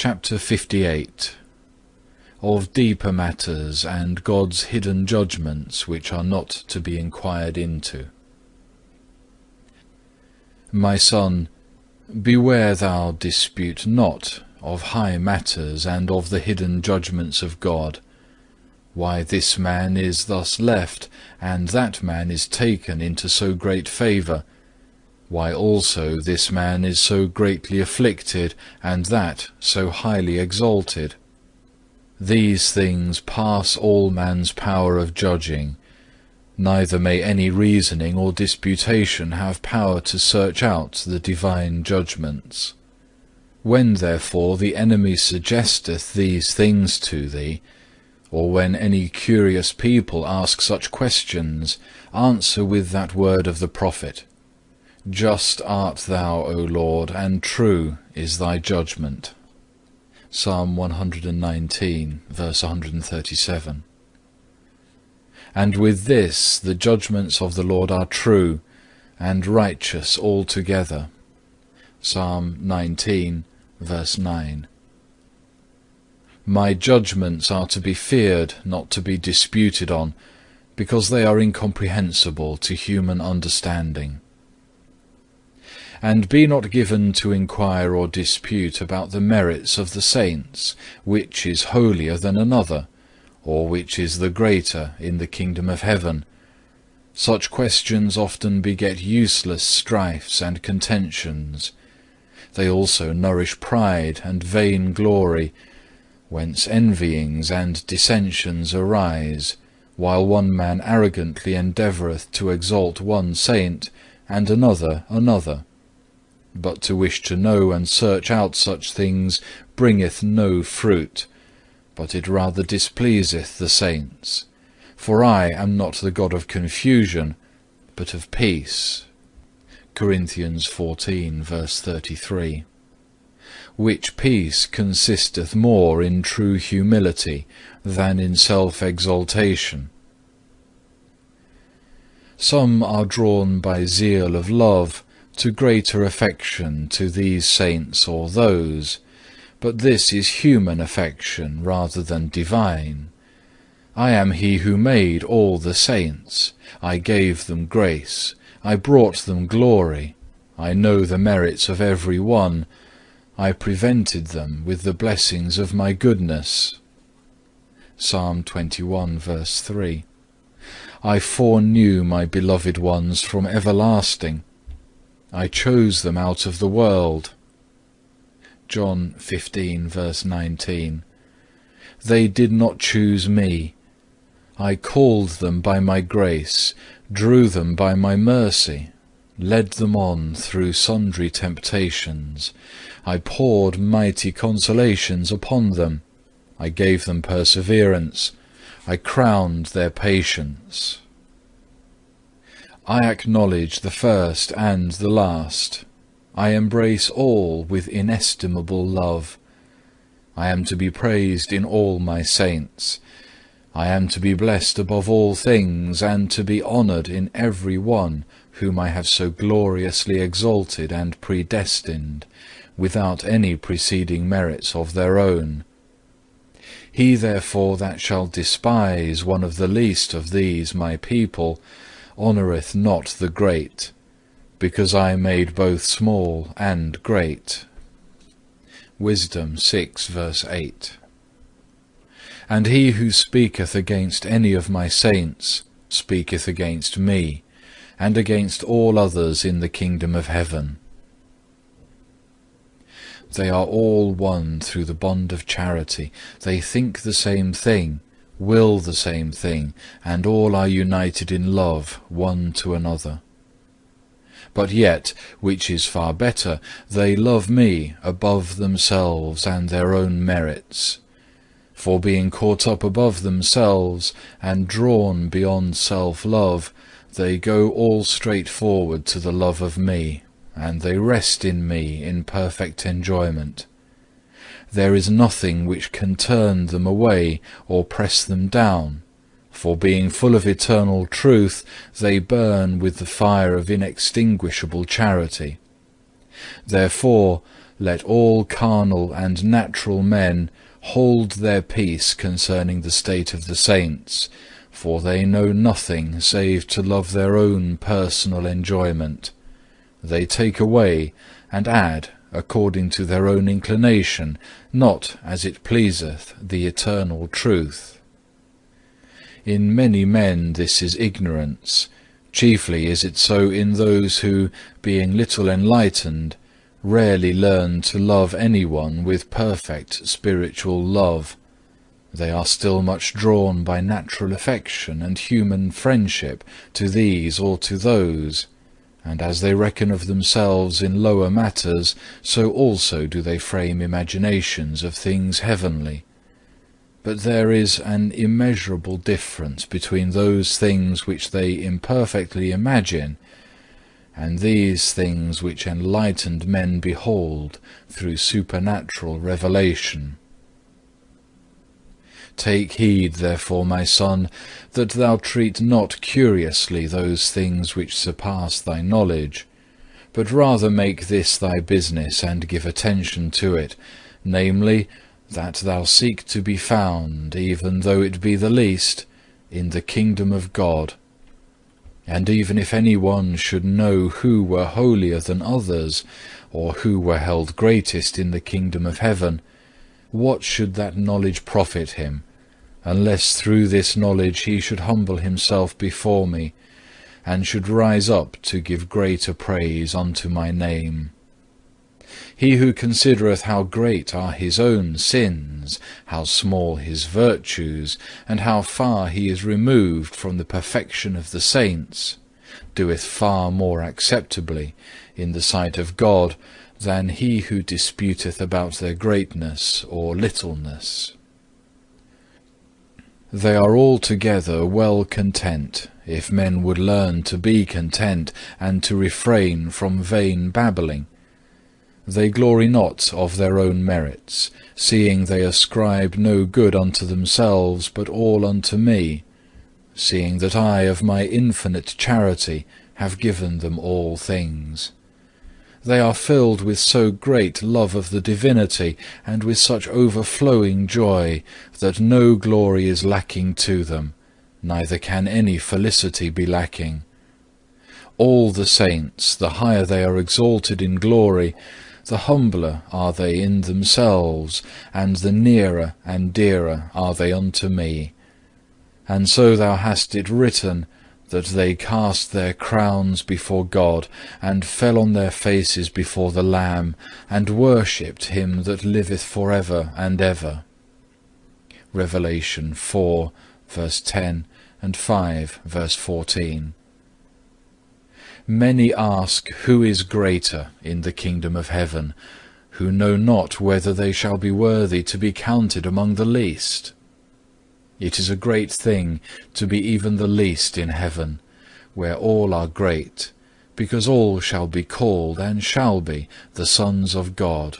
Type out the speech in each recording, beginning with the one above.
Chapter 58. Of deeper matters and God's hidden judgments which are not to be inquired into. My son, beware thou dispute not of high matters and of the hidden judgments of God, why this man is thus left, and that man is taken into so great favour, why also this man is so greatly afflicted, and that so highly exalted. These things pass all man's power of judging, neither may any reasoning or disputation have power to search out the divine judgments. When therefore the enemy suggesteth these things to thee, or when any curious people ask such questions, answer with that word of the prophet, Just art thou, O Lord, and true is thy judgment. Psalm 119, verse 137. And with this the judgments of the Lord are true, and righteous altogether. Psalm 19, verse 9. My judgments are to be feared, not to be disputed on, because they are incomprehensible to human understanding. And be not given to inquire or dispute about the merits of the saints, which is holier than another, or which is the greater in the kingdom of heaven. Such questions often beget useless strifes and contentions. They also nourish pride and vain glory, whence envyings and dissensions arise, while one man arrogantly endeavoureth to exalt one saint, and another another. But to wish to know and search out such things bringeth no fruit, but it rather displeaseth the saints. For I am not the God of confusion, but of peace. Corinthians 14, verse 33. Which peace consisteth more in true humility than in self-exaltation. Some are drawn by zeal of love to greater affection to these saints or those, but this is human affection rather than divine. I am he who made all the saints. I gave them grace. I brought them glory. I know the merits of every one. I prevented them with the blessings of my goodness. Psalm 21, verse 3. I foreknew my beloved ones from everlasting. I chose them out of the world. John 15, verse 19. They did not choose me. I called them by my grace, drew them by my mercy, led them on through sundry temptations. I poured mighty consolations upon them. I gave them perseverance. I crowned their patience. I acknowledge the first and the last. I embrace all with inestimable love. I am to be praised in all my saints. I am to be blessed above all things, and to be honoured in every one whom I have so gloriously exalted and predestined, without any preceding merits of their own. He therefore that shall despise one of the least of these my people honoureth not the great, because I made both small and great. Wisdom 6, verse 8. And he who speaketh against any of my saints speaketh against me, and against all others in the kingdom of heaven. They are all one through the bond of charity. They think the same thing, will the same thing, and all are united in love one to another. But yet, which is far better, they love me above themselves and their own merits. For being caught up above themselves and drawn beyond self-love, they go all straight forward to the love of me, and they rest in me in perfect enjoyment. There is nothing which can turn them away or press them down, for being full of eternal truth, they burn with the fire of inextinguishable charity. Therefore, Let all carnal and natural men hold their peace concerning the state of the saints, for they know nothing save to love their own personal enjoyment. They take away and add according to their own inclination, not as it pleaseth the eternal truth. In many men this is ignorance. Chiefly is it so in those who, being little enlightened, rarely learn to love anyone with perfect spiritual love. They are still much drawn by natural affection and human friendship to these or to those, and as they reckon of themselves in lower matters, so also do they frame imaginations of things heavenly. But there is an immeasurable difference between those things which they imperfectly imagine, and these things which enlightened men behold through supernatural revelation. Take heed, therefore, my son, that thou treat not curiously those things which surpass thy knowledge, but rather make this thy business and give attention to it, namely, that thou seek to be found, even though it be the least, in the kingdom of God. And even if any one should know who were holier than others, or who were held greatest in the kingdom of heaven, what should that knowledge profit him, unless through this knowledge he should humble himself before me, and should rise up to give greater praise unto my name? He who considereth how great are his own sins, how small his virtues, and how far he is removed from the perfection of the saints, doeth far more acceptably in the sight of God than he who disputeth about their greatness or littleness. They are altogether well content, if men would learn to be content, and to refrain from vain babbling. They glory not of their own merits, seeing they ascribe no good unto themselves, but all unto me, seeing that I of my infinite charity have given them all things. They are filled with so great love of the divinity, and with such overflowing joy, that no glory is lacking to them, neither can any felicity be lacking. All the saints, the higher they are exalted in glory, the humbler are they in themselves, and the nearer and dearer are they unto me. And so thou hast it written, that they cast their crowns before God, and fell on their faces before the Lamb, and worshipped him that liveth for ever and ever. Revelation 4, verse 10, and 5, verse 14. Many ask who is greater in the kingdom of heaven, who know not whether they shall be worthy to be counted among the least. It is a great thing to be even the least in heaven, where all are great, because all shall be called and shall be the sons of God.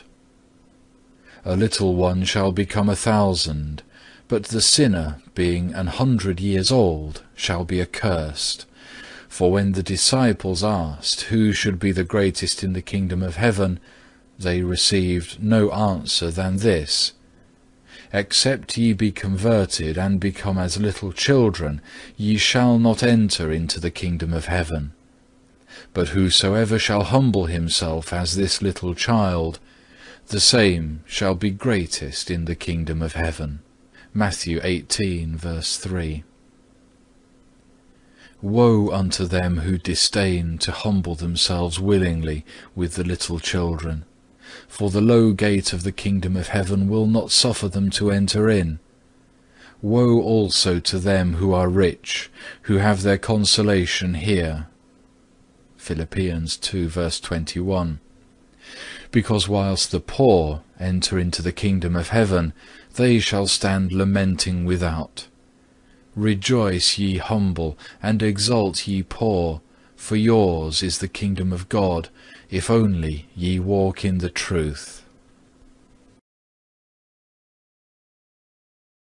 A little one shall become 1,000, but the sinner, being 100 years old, shall be accursed. For when the disciples asked who should be the greatest in the kingdom of heaven, they received no answer than this: Except ye be converted and become as little children, ye shall not enter into the kingdom of heaven. But whosoever shall humble himself as this little child, the same shall be greatest in the kingdom of heaven. Matthew 18, verse 3. Woe unto them who disdain to humble themselves willingly with the little children, for the low gate of the kingdom of heaven will not suffer them to enter in. Woe also to them who are rich, who have their consolation here. Philippians 2, verse 21. Because whilst the poor enter into the kingdom of heaven, they shall stand lamenting without. Rejoice, ye humble, and exult, ye poor, for yours is the kingdom of God, if only ye walk in the truth.